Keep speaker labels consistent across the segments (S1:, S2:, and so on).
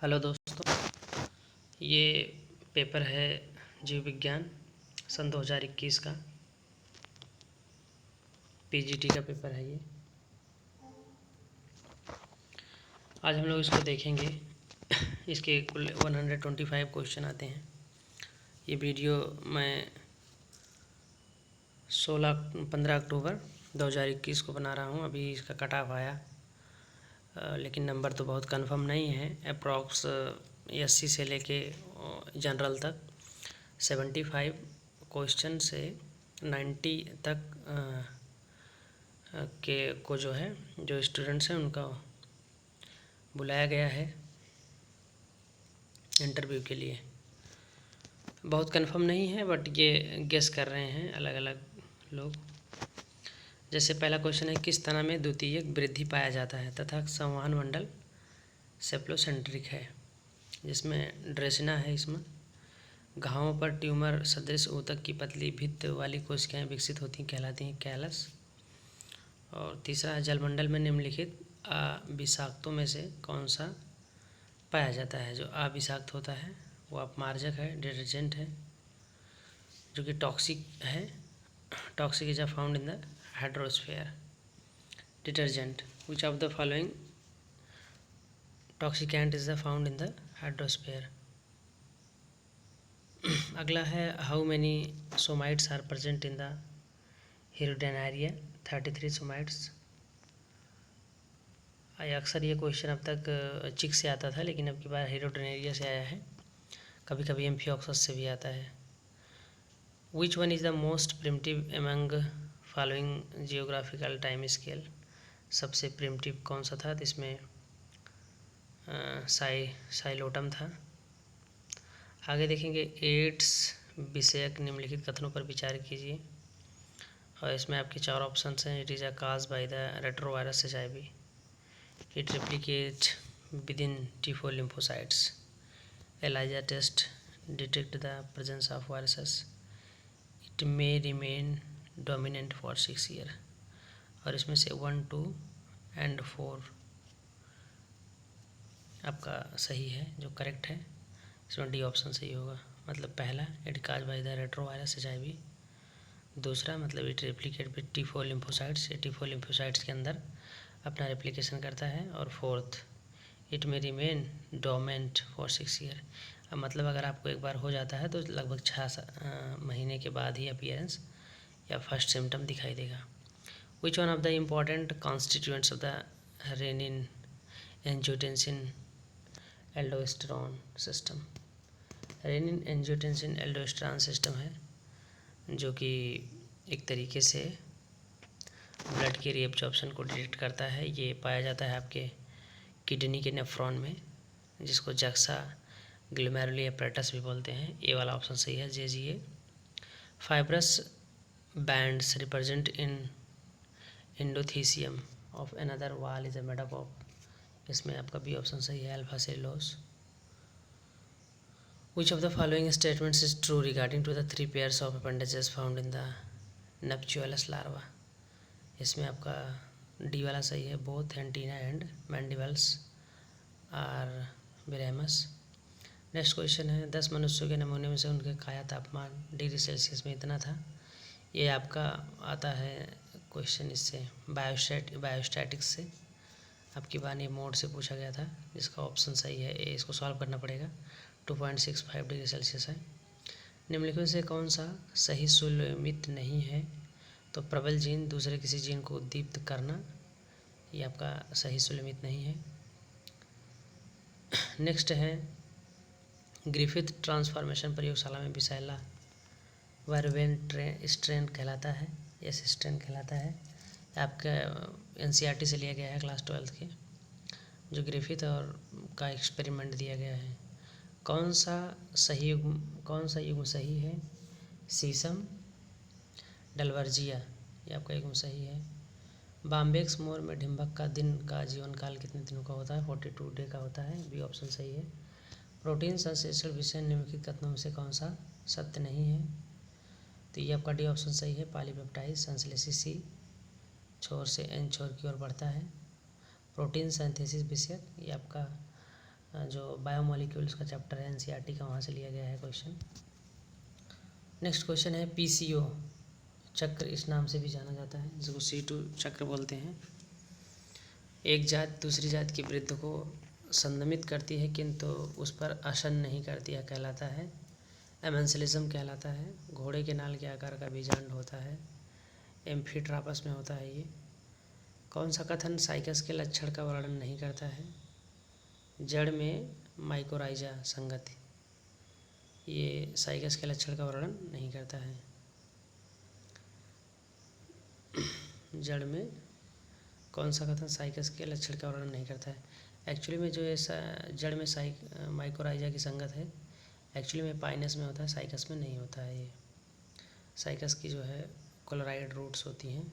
S1: Hello दोस्तों, ये paper है जीव विज्ञान सन 2021 का पीजीटी का पेपर है ये। आज हम लोग इसको देखेंगे। इसके कुल 125 क्वेश्चन आते हैं। ये वीडियो मैं 15 अक्टूबर 2021 को बना रहा हूँ। अभी इसका कट ऑफ आया, लेकिन नंबर तो बहुत कंफर्म नहीं है। अप्रॉक्स 80 से लेके जनरल तक 75 क्वेश्चन से 90 तक के को जो है, जो स्टूडेंट्स हैं उनका बुलाया गया है इंटरव्यू के लिए। बहुत कंफर्म नहीं है, बट ये गेस कर रहे हैं अलग अलग लोग। जैसे पहला क्वेश्चन है, किस तना में द्वितीयक वृद्धि पाया जाता है तथा संवहन मंडल सेप्लोसेंट्रिक है, जिसमें ड्रेसिना है। इसमें घावों पर ट्यूमर सदृश ऊतक की पतली भित्त वाली कोशिकाएं विकसित होती कहलाती हैं कैलस। और तीसरा है, जलमंडल में निम्नलिखित अविषाक्तों में से कौन सा पाया जाता है। जो अविषाक्त होता है वो अपमार्जक है, डिटर्जेंट है, जो कि टॉक्सिक है। Toxic is found in the hydrosphere. Detergent, which of the following toxicant is the found in the hydrosphere. अगला है, how many somites are present in the Hirudinaria. 33 somites. अक्सर ये क्वेश्चन अब तक चिक से आता था, लेकिन अब की बार हिरोडेनेरिया से आया है। कभी कभी एम्फिऑक्सस से भी आता है। Which one is the most primitive among following geographical time scale. सबसे प्रिमिटिव कौन सा था? तो इसमें साइलोटम था। आगे देखेंगे, एड्स विषयक निम्नलिखित कथनों पर विचार कीजिए। और इसमें आपके 4 ऑप्शन हैं। It is a cause by the retrovirus HIV। It replicates within T4 lymphocytes. ELISA test detect the presence of viruses. It may remain dominant for 6 years. और इसमें से 1, 2 and 4 आपका सही है, जो करेक्ट है। इसमें डी ऑप्शन सही होगा। मतलब पहला, it cause by the retrovirus HIV। दूसरा, मतलब it replicate with T4 lymphocytes। ये T4 lymphocytes के अंदर अपना रेप्लिकेशन करता है। और फोर्थ, इट में रिमेन डोमेंट फॉर 6 ईयर। अब मतलब अगर आपको एक बार हो जाता है तो लगभग 6 महीने के बाद ही अपीयरेंस या फर्स्ट सिम्टम दिखाई देगा। Which one of the important constituents of the renin angiotensin aldosterone system. Renin angiotensin aldosterone system है, जो कि एक तरीके से ब्लड के रीअब्जॉर्प्शन को डिटेक्ट करता है। ये पाया जाता है आपके किडनी के नेफ्रॉन में, जिसको जक्सा ग्लोमेरुली एपरेटस भी बोलते हैं। ए वाला ऑप्शन सही है, JGA। Fibrous bands represent in endothecium of anther wall is made up of. इसमें आपका बी ऑप्शन सही है, alpha cellulose. Which of the following statements is true regarding to the 3 pairs of appendages found in the nauplius larva. इसमें आपका D वाला सही है, both antenna and mandibles are biramous. Next question है, 10 मनुष्यों के नमूने में से उनके काया तापमान डिग्री सेल्सियस में इतना था। ये आपका आता है क्वेश्चन इससे बायोस्टैटिक्स से। आपकी बानी मोड से पूछा गया था, जिसका ऑप्शन सही है ए। इसको सॉल्व करना पड़ेगा। 2.65 डिग्री सेल्सियस है। निम्नलिखित से कौन सा सही सुलमित नहीं है? तो प्रबल जीन दूसरे किसी जीन को उद्दीप्त करना, ये आपका सही सुलमित नहीं है। नेक्स्ट है, ग्रिफिथ ट्रांसफॉर्मेशन प्रयोगशाला में बिसैला वर्वेन स्ट्रेन कहलाता है, एस स्ट्रेन कहलाता है। आपका NCERT से लिया गया है क्लास 12 के, जो ग्रिफिथ और का एक्सपेरिमेंट दिया गया है। कौन सा युग्म सही है? सीसम डलवर्जिया, ये आपका युग्म सही है। बाम्बेक्स मोर में ढिम्बक का दिन का जीवन काल कितने दिनों का होता है? 42 डे का होता है, बी ऑप्शन सही है। प्रोटीन संश्लेषण विषय निम्नलिखित कथनों में से कौन सा सत्य नहीं है? तो ये आपका डी ऑप्शन सही है। पॉलीपेप्टाइड संश्लेषित C छोर से N छोर की ओर बढ़ता है। प्रोटीन सिंथेसिस विषयक, ये आपका जो बायोमोलिक्यूल्स का चैप्टर है एनसीईआरटी का, वहाँ से लिया गया है क्वेश्चन। नेक्स्ट क्वेश्चन है पीसीओ चक्र इस नाम से भी जाना जाता है, जिसको C2 चक्र बोलते हैं। एक जात दूसरी जात की वृद्धि को संदमित करती है किंतु उस पर असर नहीं करती है, कहलाता है एमेंसिलिज्म कहलाता है। घोड़े के नाल के आकार का बीजांड होता है, एम्फीट्रापस में होता है ये। कौन सा कथन साइकस के लक्षण का वर्णन नहीं करता है? जड़ में माइकोराइजा संगति, ये साइकस के लक्षण का वर्णन नहीं करता है। जड़ में कौन सा कथन साइकस के लक्षण का वर्णन नहीं करता है? एक्चुअली में जो है जड़ में माइकोराइजा की संगत है, एक्चुअली में पाइनस में होता है, साइकस में नहीं होता है। ये साइकस की जो है क्लोराइड रूट्स होती हैं।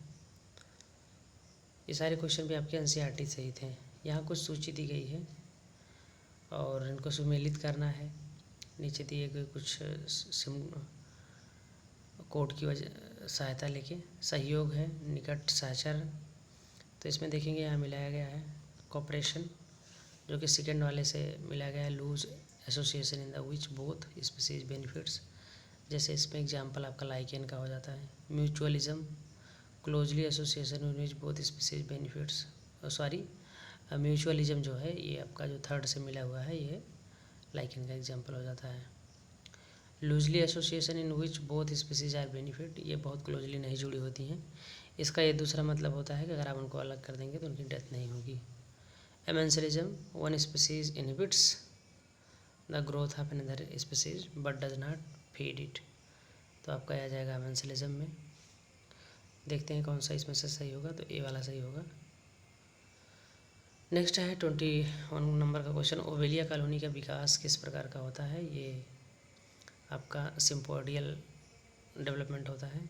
S1: ये सारे क्वेश्चन भी आपके एनसीईआरटी से ही थे। यहाँ कुछ सूची दी गई है और इनको सुमेलित करना है। नीचे दिए गए कुछ कोड की वजह सहायता लेके। सहयोग है, निकट सहचर, तो इसमें देखेंगे यहाँ मिलाया गया है कोऑपरेशन, जो कि सेकेंड वाले से मिलाया गया है। Loose association in the which both species benefits, जैसे इसमें एग्जाम्पल आपका लाइकेन का हो जाता है। Mutualism, closely association in which both species benefits, mutualism जो है ये आपका जो थर्ड से मिला हुआ है, ये लाइकेन का एग्जाम्पल हो जाता है। Loosely association in which both species are benefit, ये बहुत क्लोजली नहीं जुड़ी होती हैं। इसका ये दूसरा मतलब होता है कि अगर आप उनको अलग कर देंगे तो उनकी डेथ नहीं होगी। Amensalism, one species inhibits the growth of another species but does not feed it, तो आपका आ जाएगा एमेंसिलिज्म में। देखते हैं कौन सा इसमें से सही होगा, तो ए वाला सही होगा। नेक्स्ट है 21 नंबर का क्वेश्चन, ओवेलिया कॉलोनी का विकास किस प्रकार का होता है? ये आपका सिम्पोडियल डेवलपमेंट होता है।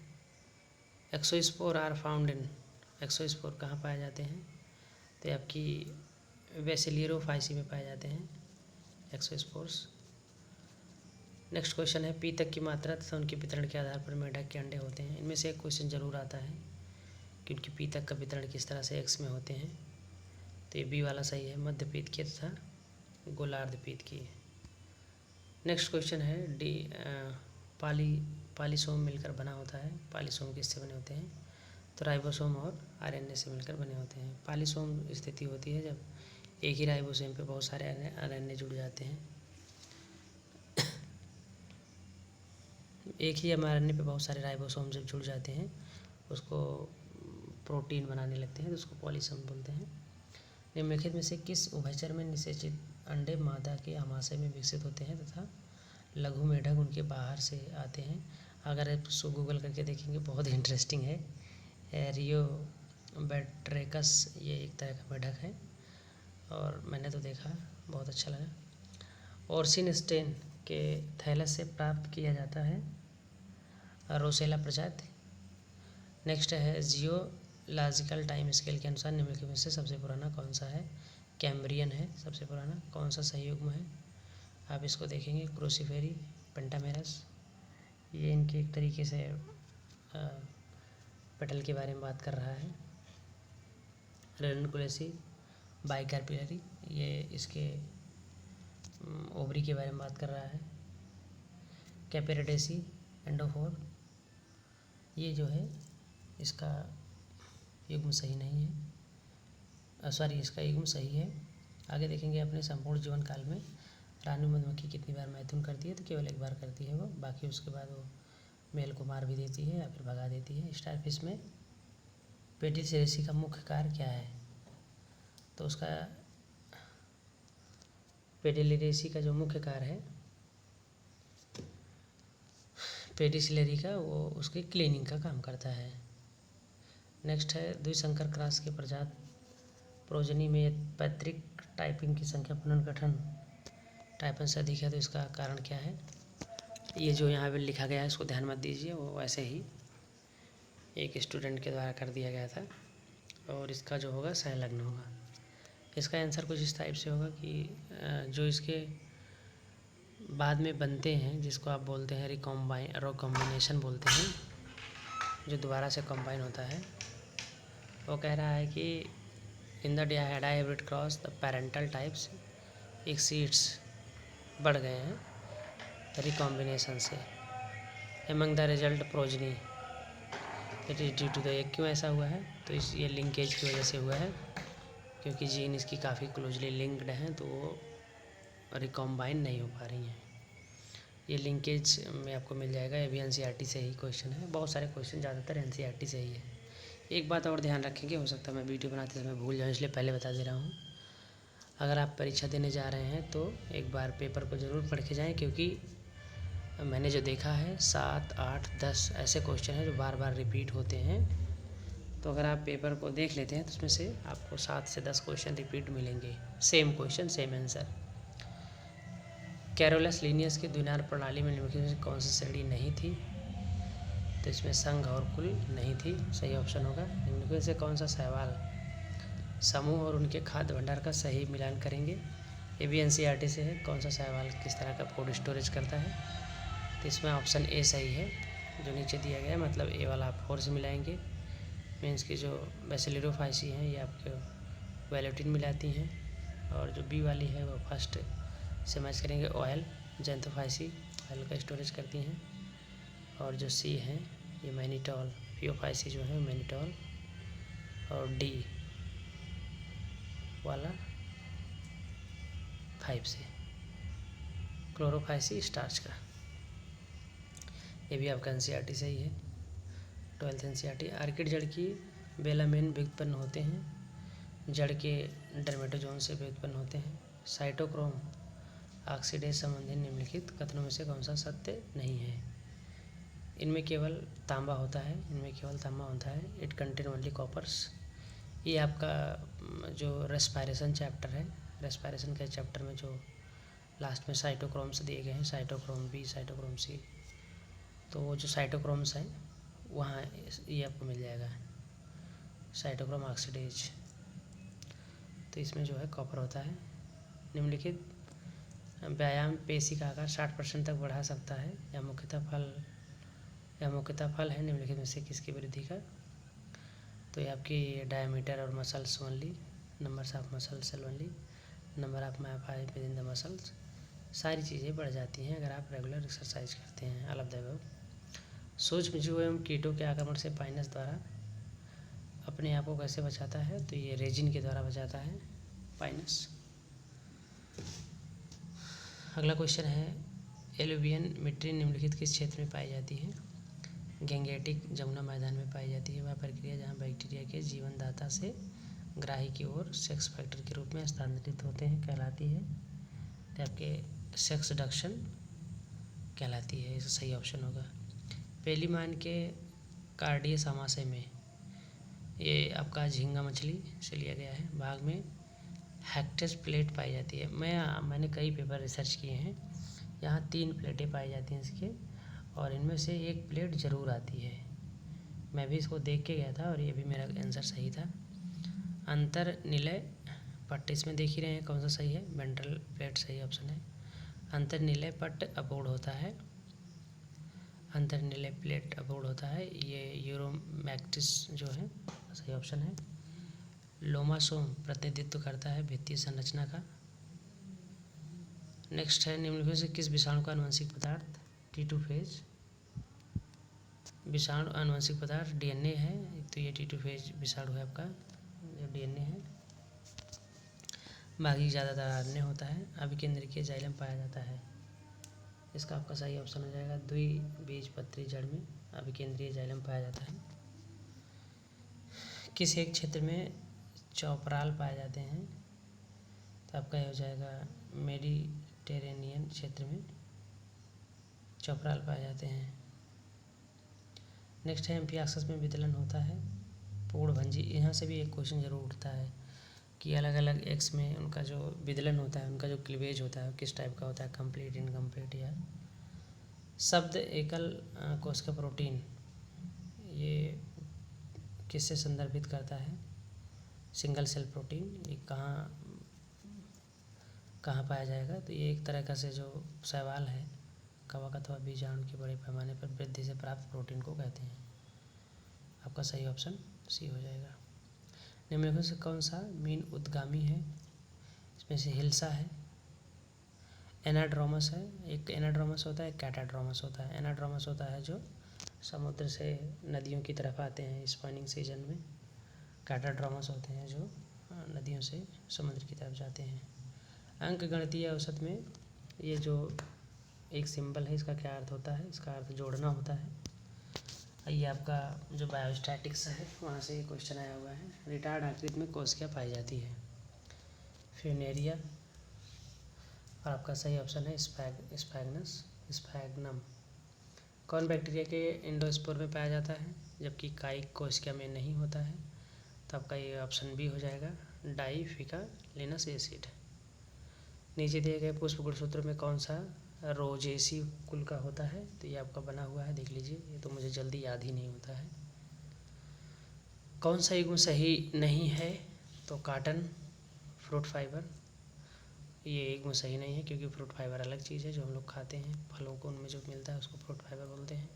S1: Exospore are found in, exospore कहाँ पाए जाते हैं? तो आपकी बेसिलियरोफाइसी में पाए जाते हैं एक्सोस्पोर्स। नेक्स्ट क्वेश्चन है पीतक की मात्रा तथा उनके वितरण के आधार पर मेढक के अंडे होते हैं। इनमें से एक क्वेश्चन जरूर आता है कि उनकी पीतक का वितरण किस तरह से एक्स में होते हैं, तो ये बी वाला सही है, मध्य पीत की तथा गोलार्ध पीत की। नेक्स्ट क्वेश्चन है पालिसोम मिलकर बना होता है। पालिसोम किससे बने होते हैं? तो राइबोसोम और आरएनए से मिलकर बने होते हैं। पालिसोम स्थिति होती है जब एक ही राइबोसोम पे बहुत सारे आरएनए जुड़ जाते हैं। एक ही एमआरएनए पे बहुत सारे राइबोसोम जब जुड़ जाते हैं उसको प्रोटीन बनाने लगते हैं, तो उसको पॉलीसोम बोलते हैं। निम्नलिखित में से किस उभयचर में निषेचित अंडे मादा के आमाशय में विकसित होते हैं तथा लघु मेढक उनके बाहर से आते हैं? अगर आप इसको गूगल करके देखेंगे बहुत इंटरेस्टिंग है। रियो बैट्रेकस ये एक तरह का मेढक है और मैंने तो देखा, बहुत अच्छा लगा। ओर्सिन स्टेन के थैलस से प्राप्त किया जाता है रोसेला प्रजाति। नेक्स्ट है जियोलॉजिकल टाइम स्केल के अनुसार निम्नलिखित में से सबसे पुराना कौन सा है? कैम्ब्रियन है सबसे पुराना। कौन सा सही युग्म है? आप इसको देखेंगे क्रूसीफेरी, पेंटामेरस, ये इनके एक तरीके से पेटल के बारे में बात कर रहा है। रेनकुलेसी, बाइकार्पिलरी, ये इसके ओवरी के बारे में बात कर रहा है। कैपेरिडेसी, एंडोफोर, ये जो है इसका युग्म सही नहीं है, सॉरी इसका युग्म सही है। आगे देखेंगे अपने संपूर्ण जीवन काल में रानी मधुमक्खी कितनी बार मैथुन करती है? तो केवल एक बार करती है वो, बाकी उसके बाद वो मेल को मार भी देती है या फिर भगा देती है। स्टारफिश में पेडिसेरेसी का मुख्य कार्य क्या है? तो उसका पेडिलिरेसी का जो मुख्य कार्य है पेडिसिलरी का, वो उसकी क्लीनिंग का काम करता है। नेक्स्ट है द्विसंकर क्रॉस के प्रजात प्रोजनी में पैतृक टाइपिंग की संख्या पुनर्गठन टाइपन से अधिक है, तो इसका कारण क्या है? ये जो यहाँ पे लिखा गया है इसको ध्यान मत दीजिए, वो वैसे ही एक स्टूडेंट के द्वारा कर दिया गया था और इसका जो होगा सहलग्न होगा। इसका आंसर कुछ इस टाइप से होगा कि जो इसके बाद में बनते हैं जिसको आप बोलते हैं रिकॉम्बिनेशन बोलते हैं, जो दोबारा से कंबाइन होता है, वो कह रहा है कि in the dihybrid cross the parental types exceeds बढ़ गए हैं रिकॉम्बिनेशन से। Among the result progeny it is due to the, क्यों ऐसा हुआ है? तो इस ये लिंकेज की वजह से हुआ है, क्योंकि जीन इसकी काफ़ी क्लोजली लिंक्ड हैं तो वो रिकॉम्बाइन नहीं हो पा रही हैं। ये लिंकेज में आपको मिल जाएगा, ये भी एनसीईआरटी से ही क्वेश्चन है। बहुत सारे क्वेश्चन ज़्यादातर एनसीईआरटी से ही है। एक बात और ध्यान रखेंगे, हो सकता है मैं वीडियो बनाते समय भूल जाऊँ, इसलिए पहले बता दे रहा हूँ। अगर आप परीक्षा देने जा रहे हैं तो एक बार पेपर को ज़रूर पढ़ के जाएँ, क्योंकि मैंने जो देखा है 7, 8, 10 ऐसे क्वेश्चन हैं जो बार बार रिपीट होते हैं। तो अगर आप पेपर को देख लेते हैं तो उसमें से आपको 7 से 10 क्वेश्चन रिपीट मिलेंगे, same question same answer. Carolus Linnaeus की द्विनार प्रणाली में निम्नलिखित में कौन सी श्रेणी नहीं थी? तो इसमें संघ और कुल नहीं थी, सही ऑप्शन होगा। निम्नलिखित से कौन सा सवाल समूह और उनके खाद्य भंडार का सही मिलान करेंगे? ये भी एनसीईआरटी से है। कौन सा सवाल किस तरह का फूड स्टोरेज करता है? तो इसमें ऑप्शन ए सही है, जो नीचे दिया गया है, मतलब ए वाला आप 4 से मिलाएंगे। मीन्स की जो बैसिलिडोफाइसी हैं ये आपके वैलेटिन मिलाती हैं, और जो बी वाली है वो फर्स्ट से मैच करेंगे, ऑयल जेंथोफाइसी ऑयल का स्टोरेज करती हैं, और जो सी हैं ये मैनिटॉल पियोफाइसी जो है मैनिटॉल, और डी वाला 5 से क्लोरोफाइसी स्टार्च का। ये भी आपका एनसीईआरटी से ही है, 12th एनसीईआरटी। आर्किड जड़ की बेलामेन व्युत्पन्न होते हैं, जड़ के डर्मेटोजोन से व्युत्पन्न होते हैं। साइटोक्रोम ऑक्सीडेज संबंधी निम्नलिखित कथनों में से कौन सा सत्य नहीं है? इनमें केवल तांबा होता है, इट कंटेन ओनली कॉपर्स। ये आपका जो रेस्पायरेशन चैप्टर है, रेस्पायरेशन के चैप्टर में जो लास्ट में साइटोक्रोम्स दिए गए हैं, साइटोक्रोम बी, साइटोक्रोम सी, तो वो जो साइटोक्रोम्स हैं वहाँ ये आपको मिल जाएगा, साइटोक्रोम ऑक्सीडेज। तो इसमें जो है कॉपर होता है। निम्नलिखित व्यायाम पेशी का आकार 60% तक बढ़ा सकता है, यह मुख्यतः फल है निम्नलिखित में से किसकी वृद्धि का? तो ये आपकी डायमीटर और muscles only, numbers of muscle cell only, number of myofibril within the muscles, सारी चीज़ें बढ़ जाती हैं अगर आप रेगुलर एक्सरसाइज करते हैं। All of the above. सूक्ष्म जीव एवं कीटों के आक्रमण से पाइनस द्वारा अपने आप को कैसे बचाता है? तो ये रेजिन के द्वारा बचाता है पाइनस। अगला क्वेश्चन है, एलुवियन मिट्टी निम्नलिखित किस क्षेत्र में पाई जाती है? गैंगेटिक जमुना मैदान में पाई जाती है। वह प्रक्रिया जहाँ बैक्टीरिया के जीवनदाता से ग्राही की ओर सेक्स फैक्टर के रूप में स्थानांतरित होते हैं कहलाती है, तो आपके सेक्स डक्शन कहलाती है, इसका सही ऑप्शन होगा। पेलीमान के कार्डियस आमाशय में, ये आपका झींगा मछली से लिया गया है, भाग में हेक्टेस प्लेट पाई जाती है। मैंने कई पेपर रिसर्च किए हैं, यहाँ 3 प्लेटें पाई जाती हैं इसके, और इनमें से एक प्लेट ज़रूर आती है। मैं भी इसको देख के गया था और ये भी मेरा आंसर सही था। अंतर्निलय पट्ट, इसमें देख ही रहे हैं कौन सा सही है, वेंट्रल प्लेट सही ऑप्शन है। अंतर्निलय पट्ट अपूर्ण होता है, अंतर्निलय प्लेट अपूर्ण होता है, ये यूरोमैक्टिस जो है सही ऑप्शन है। लोमासोम प्रतिनिधित्व करता है भित्तीय संरचना का। नेक्स्ट है, निम्नलिखित से किस विषाणु का आनुवंशिक पदार्थ T2 फेज? विषाणु आनुवंशिक पदार्थ डीएनए है, तो ये T2 फेज विषाणु है आपका, जो डीएनए है। बाकी ज़्यादातर आरएनए होता है। अभिकेंद्रीय जाइलम पाया जाता है, इसका आपका सही ऑप्शन हो जाएगा। द्विबीजपत्री जड़ में अभिकेंद्रीय जाइलम पाया जाता है। किस एक क्षेत्र में चौपराल पाए जाते हैं? तो आपका ये हो जाएगा मेडिटेरेनियन क्षेत्र में चौपराल पाए जाते हैं। नेक्स्ट है, एम्फियाक्सिस में विदलन होता है पूर्णभंजी। यहाँ से भी एक क्वेश्चन जरूर उठता है कि अलग अलग एक्स में उनका जो विदलन होता है, उनका जो क्लीवेज होता है किस टाइप का होता है, कंप्लीट, इनकम्प्लीट या शब्द एकल कोशिका प्रोटीन, ये किससे संदर्भित करता है? Single cell protein. ये कहाँ पाया जाएगा? तो ये एक तरह का से जो शैवाल है, कवक अथवा बीजाणु के बड़े पैमाने पर वृद्धि से प्राप्त प्रोटीन को कहते हैं। आपका सही ऑप्शन सी हो जाएगा। निम्नलिखित से कौन सा मीन उद्गामी है? इसमें से हिल्सा है, एनाड्रोमस है, एक एनाड्रोमस होता है, एक कैटाड्रोमस होता है। एनाड्रोमस होता है जो समुद्र से नदियों की तरफ आते हैं स्पॉनिंग सीजन में। कैटाड्रोमस होते हैं जो नदियों से समुद्र की तरफ जाते हैं। अंक गणितीय औसत में ये जो एक सिंबल है इसका क्या अर्थ होता है, इसका अर्थ जोड़ना होता है। ये आपका जो बायोस्टैटिक्स है वहाँ से ये क्वेश्चन आया हुआ है। रिटार्ड आकृति में कोशिका पाई जाती है, फ्यूनेरिया, और आपका सही ऑप्शन है स्फैग्नम। कौन बैक्टीरिया के एंडोस्पोर में पाया जाता है जबकि कायिक कोशिका में नहीं होता है? तो आपका ये ऑप्शन बी हो जाएगा, डाइफिकालिनस एसिड। नीचे दिए गए पुष्प गुणसूत्र में कौन सा रोजेसी कुल का होता है? तो ये आपका बना हुआ है, देख लीजिए, ये तो मुझे जल्दी याद ही नहीं होता है। कौन सा युग्म सही नहीं है? तो काटन, फ्रूट फाइबर, ये युग्म सही नहीं है क्योंकि फ्रूट फाइबर अलग चीज़ है जो हम लोग खाते हैं, फलों को उनमें जो मिलता है उसको फ्रूट फाइबर बोलते हैं।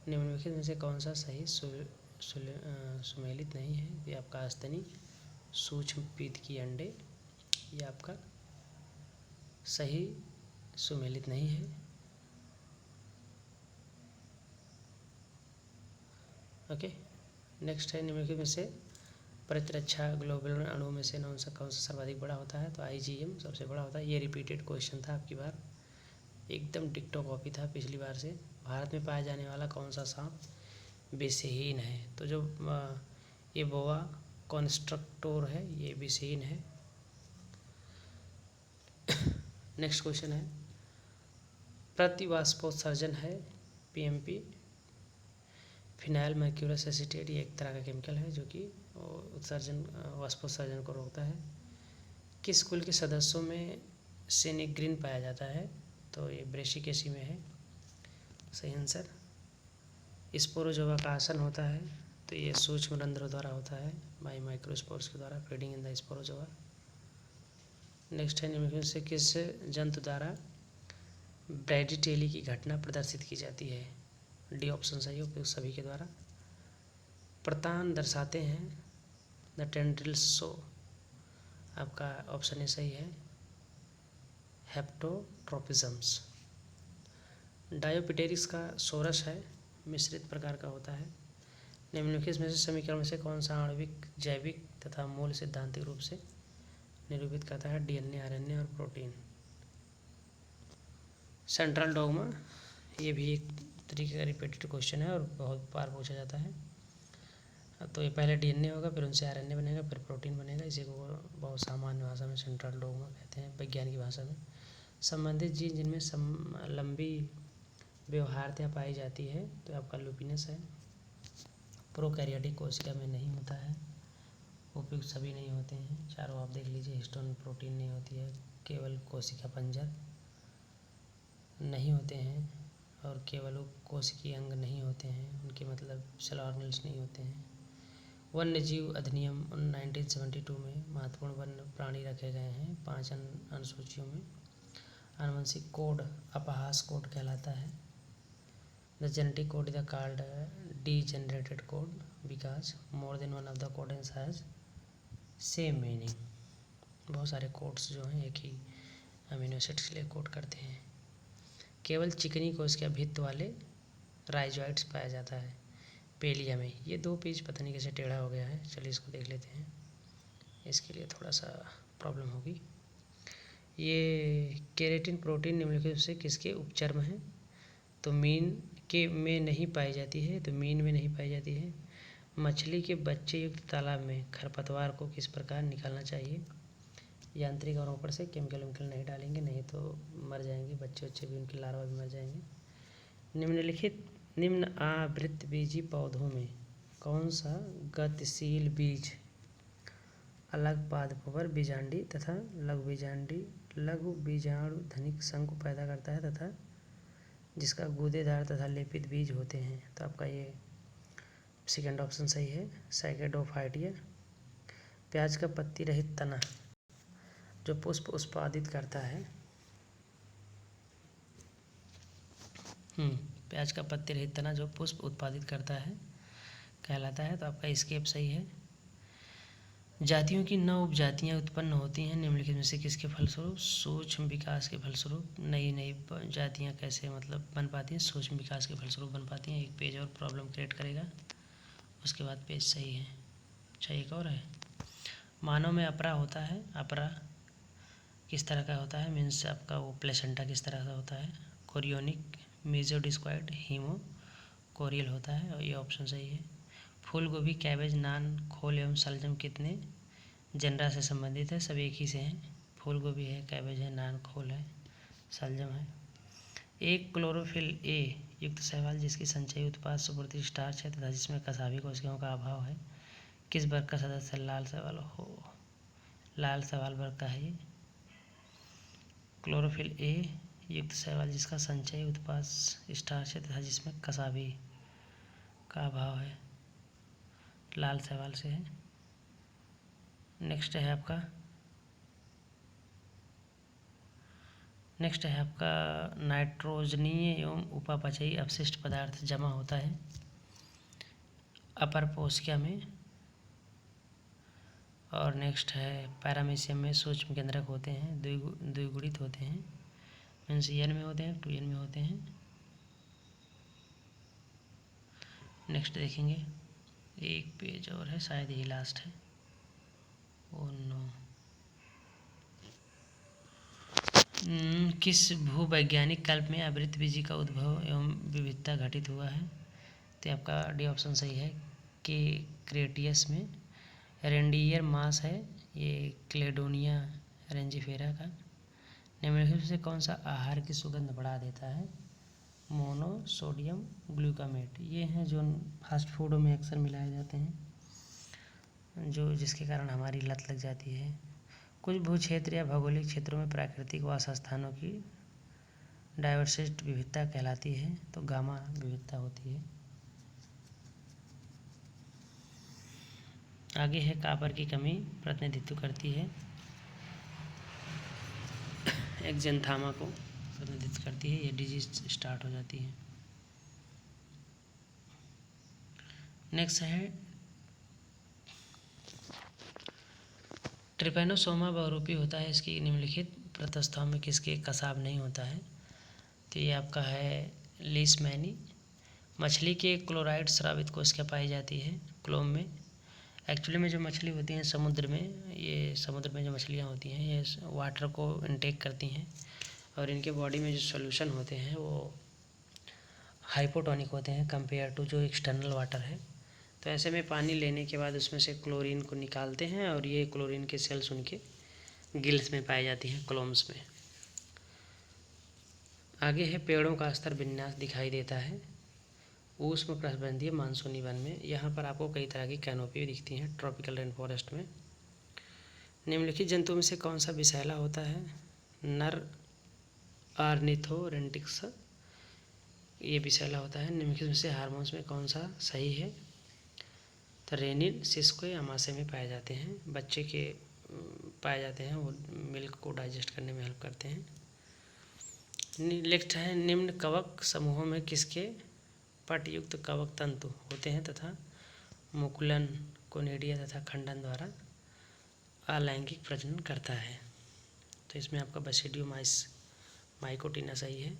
S1: निम्नलिखित में से कौन सा सही सुमेलित नहीं है? ये आपका अस्तनी, सूक्ष्म पीत की अंडे, ये आपका सही सुमेलित नहीं है। ओके, नेक्स्ट है निम्नलिखित में से प्रतिरक्षा ग्लोबुलर अणु में से कौन सा सर्वाधिक बड़ा होता है? तो IgM सबसे बड़ा होता है। ये रिपीटेड क्वेश्चन था आपकी बार, एकदम डिक्टो कॉपी था पिछली बार से। भारत में पाया जाने वाला कौन सा सांप विषहीन है? तो जो ये बोआ कॉन्स्ट्रक्टोर है ये विषहीन है। नेक्स्ट क्वेश्चन है, प्रतिवाष्पोत्सर्जन है PMP, फिनाइल मर्क्यूरस एसीटेट, ये एक तरह का केमिकल है जो कि उत्सर्जन वाष्पोत्सर्जन को रोकता है। किस कुल के सदस्यों में सेनेग्रिन पाया जाता है? तो ये ब्रेशिकेसी में है, सही आंसर। स्पोरोजोआ का आसन होता है, तो ये सूक्ष्म रंध्रों द्वारा होता है, बाई माइक्रोस्पोर्स के द्वारा, feeding in the Sporozoa. Next है निम्नलिखित से किस जंतु द्वारा ब्रैडीटेली की घटना प्रदर्शित की जाती है? डी ऑप्शन सही है, उपयुक्त सभी के द्वारा। प्रतान दर्शाते हैं द टेंड्रिल्स शो, आपका ऑप्शन ए सही है, हेप्टोट्रोपिज्म्स। डायोपिटेरिक्स का सोरस है, मिश्रित प्रकार का होता है। निम्नलिखित में से समीकरण में से कौन सा आणविक, जैविक तथा मूल सैद्धांतिक रूप से निरूपित करता है DNA, RNA और प्रोटीन? सेंट्रल डोगमा, ये भी एक तरीके का रिपीटेड क्वेश्चन है और बहुत बार पूछा जाता है। तो ये पहले DNA होगा, फिर उनसे RNA बनेगा, फिर प्रोटीन बनेगा। इसी को बहुत सामान्य भाषा में सेंट्रल डोगमा कहते हैं, वैज्ञानिक भाषा में। संबंधित जीन जिनमें लंबी व्यवहार्यता पाई जाती है, तो आपका लुपिनस है। प्रोकैरियोटिक कोशिका में नहीं होता है, उपयुक्त सभी नहीं होते हैं, चारों आप देख लीजिए। हिस्टोन प्रोटीन नहीं होती है, केवल कोशिका पंजर नहीं होते हैं, और केवल कोशिकीय अंग नहीं होते हैं, उनके मतलब सेल ऑर्गेनल्स नहीं होते हैं। वन्य जीव अधिनियम 1972 में महत्वपूर्ण वन्य प्राणी रखे गए हैं 5 अनुसूचियों में। आनुवंशिक कोड अपहास कोड कहलाता है। The genetic code is called degenerated code because more than one of the codons has same meaning. बहुत सारे कोड्स जो हैं एक ही अमीनो एसिड्स के लिए कोड करते हैं। केवल चिकनी कोशिका भित्त वाले राइजोइड्स पाया जाता है पेलिया में। ये 2 पेज पता नहीं कैसे टेढ़ा हो गया है, चलिए इसको देख लेते हैं, इसके लिए थोड़ा सा प्रॉब्लम होगी। ये केरेटिन प्रोटीन निम्नलिखित से किसके उपचर्म है? तो मीन के में नहीं पाई जाती है, तो मीन में नहीं पाई जाती है। मछली के बच्चे युक्त तालाब में खरपतवार को किस प्रकार निकालना चाहिए? यांत्रिक और ऊपर से, केमिकल वेमिकल नहीं डालेंगे, नहीं तो मर जाएंगे बच्चे भी, उनके लार्वा भी मर जाएंगे। निम्नलिखित निम्न आवृतबीजी पौधों में कौन सा गतिशील बीज अलग पादपों बीजांडी तथा लघु बीजाणु धनिक शंकु पैदा करता है तथा जिसका गूदेदार तथा लेपित बीज होते हैं? तो आपका ये सेकेंड ऑप्शन सही है, साइकेडोफाइटिया। प्याज का पत्ती रहित तना जो पुष्प उत्पादित करता है, प्याज का पत्ती रहित तना जो पुष्प उत्पादित करता है कहलाता है, तो आपका स्केप सही है। जातियों की नव उपजातियाँ उत्पन्न होती हैं निम्नलिखित में से किसके फलस्वरूप? सूक्ष्म विकास के फलस्वरूप। नई नई जातियाँ कैसे मतलब बन पाती हैं? सूक्ष्म विकास के फलस्वरूप बन पाती हैं। एक पेज और प्रॉब्लम क्रिएट करेगा, उसके बाद पेज सही है। अच्छा, एक और है, मानव में अपरा होता है। अपरा किस तरह का होता है? मीन्स आपका वो प्लेसेंटा किस तरह का होता है? कोरियोनिक, मेसोडिस्क्वाइड, हीमो कोरियल होता है, और ये ऑप्शन सही है। फूल गोभी, कैबेज, नान, खोल एवं शलजम कितने जनरा से संबंधित है? सब एक ही से हैं। फूल गोभी है, कैबेज है, नान, खोल है, शलजम है। एक क्लोरोफिल ए युक्त शैवाल जिसकी संचयी उत्पाद सुपूर्ति स्टार्च है तथा जिसमें कसावी कोशिकाओं का अभाव है, किस वर्ग का सदस्य है? लाल शैवाल हो, लाल शैवाल वर्ग का है ये। क्लोरोफिल ए युक्त शैवाल जिसका संचयी उत्पाद स्टार्च है तथा जिसमें कसावी का अभाव है, लाल शैवाल से है। नेक्स्ट है आपका नाइट्रोजनीय एवं उपापचयी अपशिष्ट पदार्थ जमा होता है अपर पोस्किया में। और नेक्स्ट है पैरामीशियम में सूक्ष्म केंद्रक होते हैं, द्विगुणित होते हैं, मीन्स एन में होते हैं, 2n में होते हैं। नेक्स्ट देखेंगे, एक पेज और है, शायद यही लास्ट है। Oh no. किस भूवैज्ञानिक कल्प में आवृतबीजी का उद्भव एवं विविधता घटित हुआ है? तो आपका डी ऑप्शन सही है, कि क्रेटियस में। रेंडियर मास है ये क्लेडोनिया रेंजिफेरा का। निम्नलिखित से कौन सा आहार की सुगंध बढ़ा देता है? मोनोसोडियम ग्लूकामेट। ये हैं जो फास्ट फूडों में अक्सर मिलाए जाते हैं, जो जिसके कारण हमारी लत लग जाती है। कुछ भू क्षेत्र या भौगोलिक क्षेत्रों में प्राकृतिक वास स्थानों की डाइवर्सिटी विविधता कहलाती है, तो गामा विविधता होती है। आगे है कॉपर की कमी प्रतिनिधित्व करती है, एक्जेंथामा को प्रतिनिधित्व करती है, ये डिजीज स्टार्ट हो जाती है। नेक्स्ट है ट्रिपैनोसोमा बहुरूपी होता है, इसकी निम्नलिखित प्रतस्थाओं में किसके कसाब नहीं होता है? तो ये आपका है लीशमैनी। मछली के क्लोराइड स्रावित कोशिका पाई जाती है क्लोम में। एक्चुअली में जो मछली होती हैं समुद्र में, ये समुद्र में जो मछलियाँ होती हैं ये वाटर को इनटेक करती हैं, और इनके बॉडी में जो सॉल्यूशन होते हैं वो हाइपोटोनिक होते हैं कंपेयर टू जो एक्सटर्नल वाटर है। तो ऐसे में पानी लेने के बाद उसमें से क्लोरीन को निकालते हैं, और ये क्लोरीन के सेल्स उनके गिल्स में पाई जाती हैं, क्लोम्स में। आगे है पेड़ों का स्तर विन्यास दिखाई देता है उष्ण कटिबंधीय मानसूनी वन में। यहाँ पर आपको कई तरह की कैनोपी दिखती हैं ट्रॉपिकल रेन फॉरेस्ट में। निम्नलिखित जंतुओं में से कौन सा विषैला होता है? नर ऑर्निथोरेंटिक्स, ये विषैला होता है। निम्नलिखित में से हार्मोन्स में कौन सा सही है? तो रेनिन सिस्को अमाशय में पाए जाते हैं, बच्चे के पाए जाते हैं, वो मिल्क को डाइजेस्ट करने में हेल्प करते हैं। नेक्स्ट है निम्न कवक समूहों में किसके पटयुक्त कवक तंतु होते हैं तथा मुकुलन, कोनिडिया तथा खंडन द्वारा अलैंगिक प्रजनन करता है? तो इसमें आपका बसिडियोमाइस माइकोटिना सही है।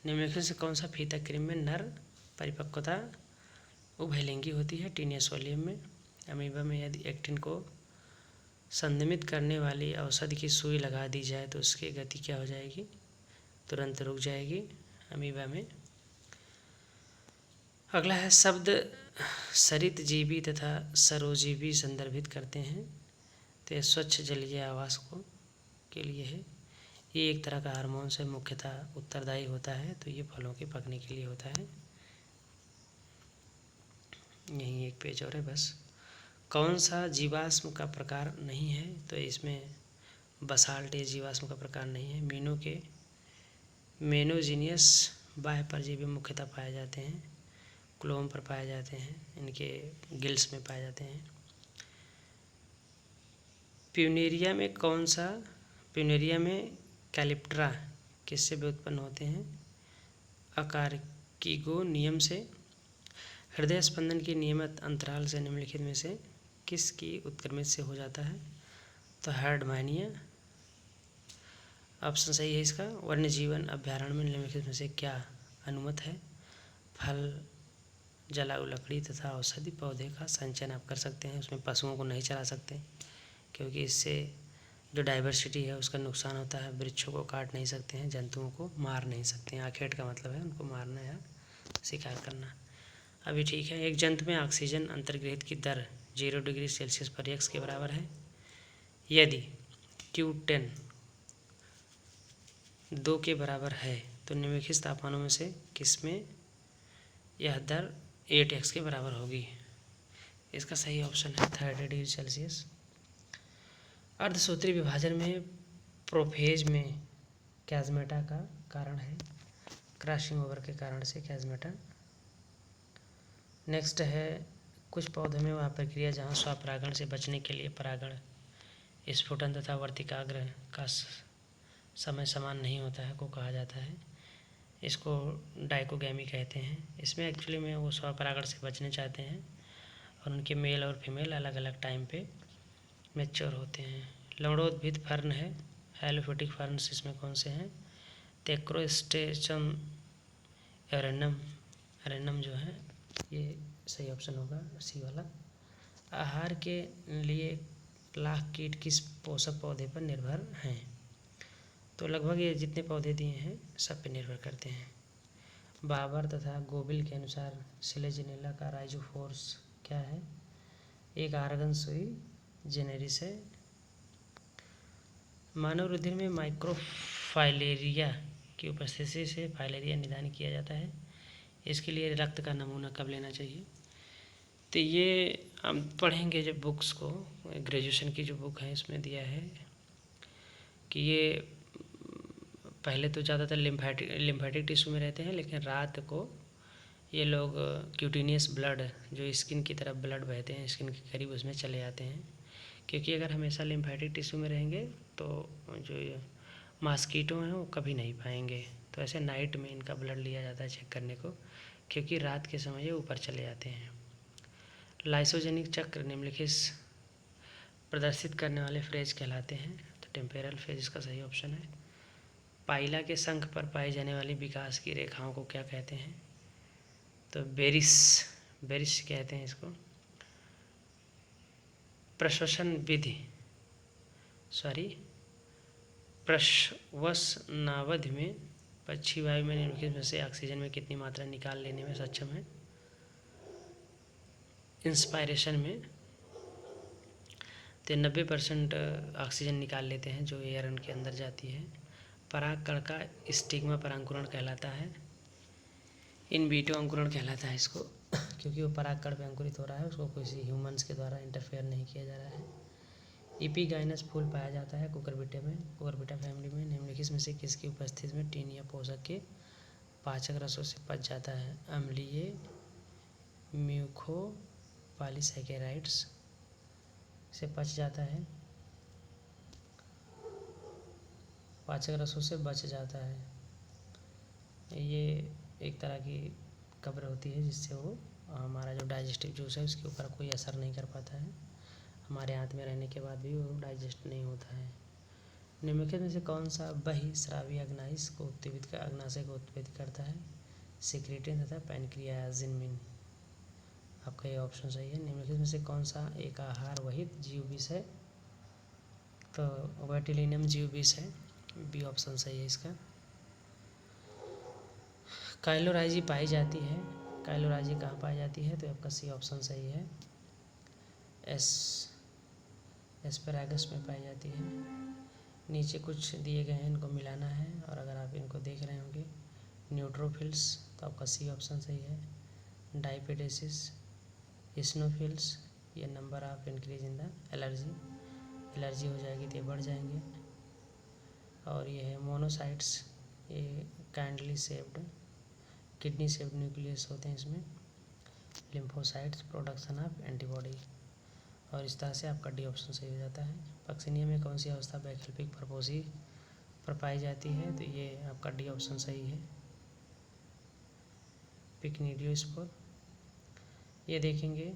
S1: निम्नलिखित से कौन सा फीता क्रीम में नर परिपक्वता उभयलिंगी होती है? टीनियसोलियम में। अमीबा में यदि एक्टिन को संदमित करने वाली औषधि की सुई लगा दी जाए तो उसकी गति क्या हो जाएगी? तुरंत रुक जाएगी अमीबा में। अगला है शब्द सरित जीवी तथा सरोजीवी संदर्भित करते हैं, तो ये स्वच्छ जलीय आवास को के लिए है। ये एक तरह का हार्मोन से मुख्यतः उत्तरदायी होता है, तो ये फलों के पकने के लिए होता है। यहीं एक पेज और है बस। कौन सा जीवाश्म का प्रकार नहीं है? तो इसमें बसाल्ट ये जीवाश्म का प्रकार नहीं है। मीनो के मेनोजीनियस बाह्य परजीवी मुख्यतः पाए जाते हैं, क्लोम पर पाए जाते हैं, इनके गिल्स में पाए जाते हैं। प्यूनेरिया में कौन सा? प्यूनेरिया में कैलिप्ट्रा किससे व्युत्पन्न होते हैं? अकार्किगो नियम से। हृदय स्पंदन के नियमित अंतराल से निम्नलिखित में से किसकी उत्क्रमित से हो जाता है? तो हर्डमानिया ऑप्शन सही है इसका। वन्य जीवन अभ्यारण्य में निम्नलिखित में से क्या अनुमत है? फल, जलाऊ लकड़ी तथा औषधि पौधे का संचयन आप कर सकते हैं। उसमें पशुओं को नहीं चला सकते क्योंकि इससे जो डाइवर्सिटी है उसका नुकसान होता है। वृक्षों को काट नहीं सकते हैं, जंतुओं को मार नहीं सकते हैं। आखेट का मतलब है उनको मारना या शिकार करना। अभी ठीक है। एक जंतु में ऑक्सीजन अंतर्ग्रहित की दर 0 डिग्री सेल्सियस पर x के बराबर है। यदि Q10 2 के बराबर है तो निम्नलिखित तापमानों में से किसमें यह दर 8x के बराबर होगी? इसका सही ऑप्शन है 30 डिग्री सेल्सियस। अर्धसूत्री विभाजन में प्रोफेज में कैज़मेटा का कारण है। क्रॉसिंग ओवर के कारण से कैज़मेटा। नेक्स्ट है, कुछ पौधों में वह प्रक्रिया जहाँ स्वपरागण से बचने के लिए परागण स्फुटन तथा वर्तिकाग्र का समय समान नहीं होता है को कहा जाता है। इसको डाइकोगैमी कहते हैं। इसमें एक्चुअली में वो स्वपरागण से बचने चाहते हैं और उनके मेल और फीमेल अलग अलग टाइम पे मैच्योर होते हैं। लवणोद्भिद फर्न है। हेलोफिटिक फर्न्स इसमें कौन से हैं? तेक्रोस्टेचम एरेनम। एरेनम जो है ये सही ऑप्शन होगा, सी वाला। आहार के लिए लाख कीट किस पोषक पौधे पर निर्भर हैं? तो लगभग ये जितने पौधे दिए हैं सब पे निर्भर करते हैं। बाबर तथा गोबिल के अनुसार सिलेजिनेला का राइजोफोर्स क्या है? एक आर्गन सुई जेनेरिस है। मानव रुधिर में माइक्रोफाइलेरिया की उपस्थिति से फाइलेरिया निदान किया जाता है। इसके लिए रक्त का नमूना कब लेना चाहिए? तो ये हम पढ़ेंगे जब बुक्स को, ग्रेजुएशन की जो बुक है इसमें दिया है कि ये पहले तो ज़्यादातर लिम्फेटिक टिश्यू में रहते हैं, लेकिन रात को ये लोग क्यूटिनियस ब्लड जो स्किन की तरफ ब्लड बहते हैं स्किन के करीब उसमें चले जाते हैं। क्योंकि अगर हमेशा लिम्फेटिक टिश्यू में रहेंगे तो जो मॉस्किटो हैं वो कभी नहीं पाएंगे। तो ऐसे नाइट में इनका ब्लड लिया जाता है चेक करने को, क्योंकि रात के समय ये ऊपर चले जाते हैं। लाइसोजेनिक चक्र निम्नलिखित प्रदर्शित करने वाले फ्रेज कहलाते हैं। तो टेम्पेरल फेज इसका सही ऑप्शन है। पाइला के शंख पर पाई जाने वाली विकास की रेखाओं को क्या कहते हैं? तो बेरिस कहते हैं इसको। प्रश्वसनावधि में पक्षी वायु में निम्नलिखित में से ऑक्सीजन में कितनी मात्रा निकाल लेने में सक्षम है? इंस्पायरेशन में तो 90% ऑक्सीजन निकाल लेते हैं जो एयर उनके अंदर जाती है। परागकण का स्टिग्मा परांकुरण कहलाता है। इन बीटो अंकुरण कहलाता है इसको क्योंकि वो परागकण पे अंकुरित हो रहा है, उसको किसी ह्यूमंस के द्वारा इंटरफेयर नहीं किया जा रहा है। इपीगाइनस फूल पाया जाता है कुकुरबिटा में। कुकुरबिटा फैमिली में निम्नलिखित में से किसकी उपस्थिति में टीन या पोषक के पाचक रसों से पच जाता है? अम्लीय म्यूकोपॉलीसैकेराइड्स से पच जाता है, पाचक रसों से बच जाता है। ये एक तरह की कब्र होती है जिससे वो हमारा जो डाइजेस्टिव जूस है उसके ऊपर कोई असर नहीं कर पाता है। हमारे हाथ में रहने के बाद भी वो डाइजेस्ट नहीं होता है। निम्नलिखित में से कौन सा बहिस्रावी अग्नाइस को उत्तेजित अग्नाशय को उत्तेजित करता है? सिक्रेटिन तथा पैनक्रियाजिन। आपका ये ऑप्शन सही है। निम्नलिखित में से कौन सा एक आहार वहित जीव विष है? तो बोट्युलिनम जीव विष है, बी ऑप्शन सही है इसका। काइलोराइजी पाई जाती है, काइलोराइजी कहाँ पाई जाती है? तो आपका सी ऑप्शन सही है, एस्पैरागस में पाई जाती है। नीचे कुछ दिए गए हैं, इनको मिलाना है और अगर आप इनको देख रहे होंगे न्यूट्रोफिल्स तो आपका सी ऑप्शन सही है। डाइपेडेसिस, इस्नोफिल्स, ये number of increase in the allergy हो जाएगी तो ये बढ़ जाएंगे। और ये है मोनोसाइट्स, ये kindly shaped kidney shaped nucleus होते हैं इसमें। Lymphocytes, production of antibody. और इस तरह से आपका डी ऑप्शन सही हो जाता है। पक्सिनिया में कौन सी अवस्था वैकल्पिक परपोसी पर पाई जाती है? तो ये आपका डी ऑप्शन सही है, पिक्निडियोस्पोर। ये देखेंगे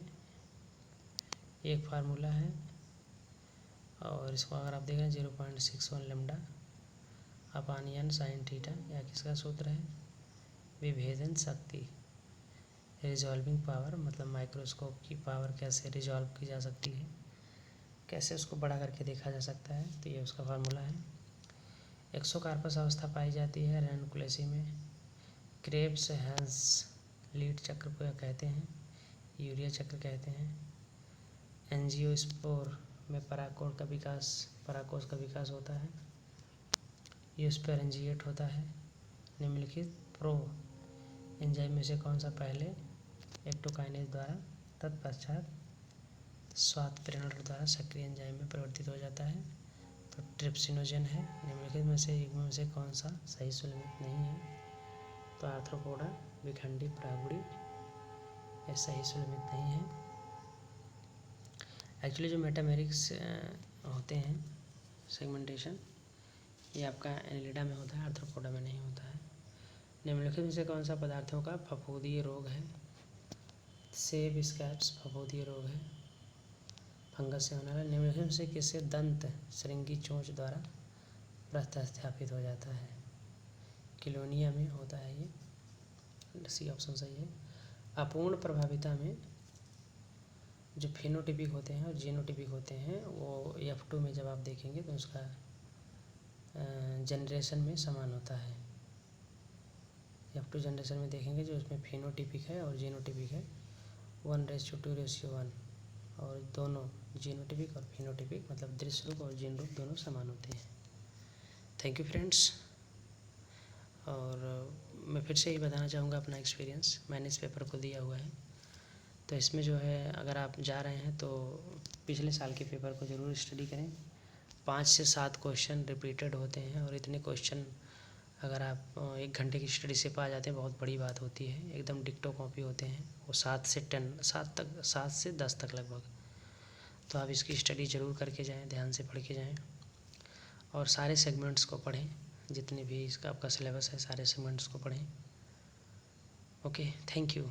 S1: एक फार्मूला है, और इसको अगर आप देखें 0.61 लेमडा अपान n साइन थीटा, या किसका सूत्र है, विभेदन शक्ति, रिजॉल्विंग पावर, मतलब माइक्रोस्कोप की पावर कैसे रिजॉल्व की जा सकती है, कैसे उसको बड़ा करके देखा जा सकता है, तो ये उसका फार्मूला है। एक्सोकार्पस अवस्था पाई जाती है रेनुकुलेसी में। क्रेब्स हैंस लीड चक्र को कहते हैं, यूरिया चक्र कहते हैं। एंजियोस्पोर में पराकोष का विकास होता है। यूस्पेरेंजिएट होता है। निम्नलिखित प्रो एंजाइम में से कौन सा पहले एक्टोकाइनेज द्वारा तत्पश्चात स्वाद प्रेरणा द्वारा सक्रिय एंजाइम में परिवर्तित हो जाता है, तो ट्रिप्सिनोजेन है। निम्नलिखित में से युग्म में से कौन सा सही सुलमित नहीं है, तो आर्थ्रोपोडा विखंडी प्रागुड़ी, यह सही सुलमित नहीं है। एक्चुअली जो मेटामेरिक्स होते हैं सेगमेंटेशन, ये आपका एनिलिडा में होता है, आर्थ्रोपोडा में नहीं होता है। निम्नलिखित में से कौन सा पदार्थों का फफूंदीय रोग है, सेब स्कैब्स फफूंदीय रोग है, फंगस से होने वाला। निम्नलिखित में से किससे दंत श्रृंगी चोंच द्वारा प्रतिस्थापित हो जाता है, किलोनिया में होता है ये, सी ऑप्शन सही है। अपूर्ण प्रभाविता में जो फिनोटिपिक होते हैं और जीनोटिपिक होते हैं, वो F2 में जब आप देखेंगे तो उसका जनरेशन में समान होता है। F2 जनरेशन में देखेंगे जो उसमें फिनोटिपिक है और जीनोटिपिक है, 1:2:1, और दोनों जीनोटिपिक और फिनोटिपिक मतलब दृश्य रूप और जीन रूप दोनों समान होते हैं। Thank you friends. और मैं फिर से ही बताना चाहूँगा अपना एक्सपीरियंस, मैंने इस पेपर को दिया हुआ है, तो इसमें जो है अगर आप जा रहे हैं तो पिछले साल के पेपर को ज़रूर स्टडी करें। 5 से 7 क्वेश्चन रिपीटेड होते हैं, और इतने क्वेश्चन अगर आप 1 घंटे की स्टडी से पा जाते हैं बहुत बड़ी बात होती है। एकदम डिक्टो कॉपी होते हैं वो 7 से 10 तक लगभग। तो आप इसकी स्टडी ज़रूर करके जाएं, ध्यान से पढ़ के जाएं, और सारे सेगमेंट्स को पढ़ें, जितने भी इसका आपका सिलेबस है सारे सेगमेंट्स को पढ़ें। Okay, thank you.